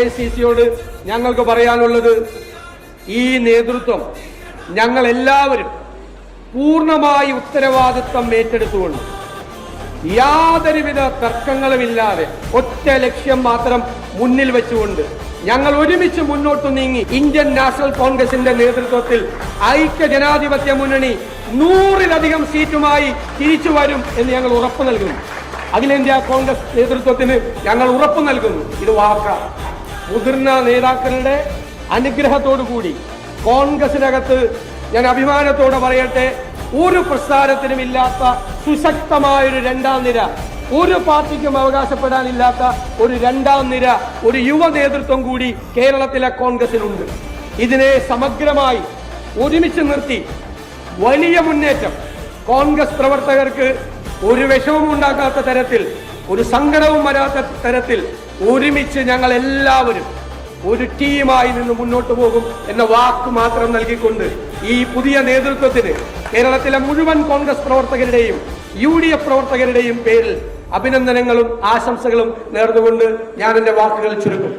AICCയോട് ഞങ്ങൾക്ക് പറയാനുള്ളത്, ഈ നേതൃത്വം ഞങ്ങൾ എല്ലാവരും പൂർണ്ണമായി ഉത്തരവാദിത്വം ഏറ്റെടുത്തുകൊണ്ട് യാതൊരുവിധ തർക്കങ്ങളുമില്ലാതെ ഒറ്റ ലക്ഷ്യം മാത്രം മുന്നിൽ വെച്ചുകൊണ്ട് ഞങ്ങൾ ഒരുമിച്ച് മുന്നോട്ട് നീങ്ങി ഇന്ത്യൻ നാഷണൽ കോൺഗ്രസിന്റെ നേതൃത്വത്തിൽ ഐക്യ ജനാധിപത്യ മുന്നണി 100-ലധികം സീറ്റുമായി തിരിച്ചു വരും എന്ന് ഞങ്ങൾ ഉറപ്പു നൽകുന്നു. അഖിലേന്ത്യാ കോൺഗ്രസ് നേതൃത്വത്തിന് ഞങ്ങൾ ഉറപ്പു നൽകുന്നു. ഇത് വാക്കാണ്. മുതിർന്ന നേതാക്കളുടെ അനുഗ്രഹത്തോടുകൂടി കോൺഗ്രസിനകത്ത് ഞാൻ അഭിമാനത്തോടെ പറയട്ടെ, ഒരു പ്രസ്ഥാനത്തിനും ഇല്ലാത്ത സുശക്തമായൊരു രണ്ടാം നിര, ഒരു പാർട്ടിക്കും അവകാശപ്പെടാനില്ലാത്ത ഒരു രണ്ടാം നിര, ഒരു യുവ നേതൃത്വം കൂടി കേരളത്തിലെ കോൺഗ്രസിനുണ്ട്. ഇതിനെ സമഗ്രമായി ഒരുമിച്ച് നിർത്തി വലിയ മുന്നേറ്റം കോൺഗ്രസ് പ്രവർത്തകർക്ക് ഒരു വിഷമവും ഉണ്ടാക്കാത്ത തരത്തിൽ, ഒരു സങ്കടവും വരാത്ത തരത്തിൽ ഒരുമിച്ച് ഞങ്ങൾ എല്ലാവരും ഒരു ടീമായി നിന്ന് മുന്നോട്ട് പോകും എന്ന വാക്ക് മാത്രം നൽകിക്കൊണ്ട് ഈ പുതിയ നേതൃത്വത്തിന് കേരളത്തിലെ മുഴുവൻ കോൺഗ്രസ് പ്രവർത്തകരുടെയും UDF പ്രവർത്തകരുടെയും പേരിൽ അഭിനന്ദനങ്ങളും ആശംസകളും നേർന്നുകൊണ്ട് ഞാൻ എന്റെ വാക്കുകൾ ചുരുക്കും.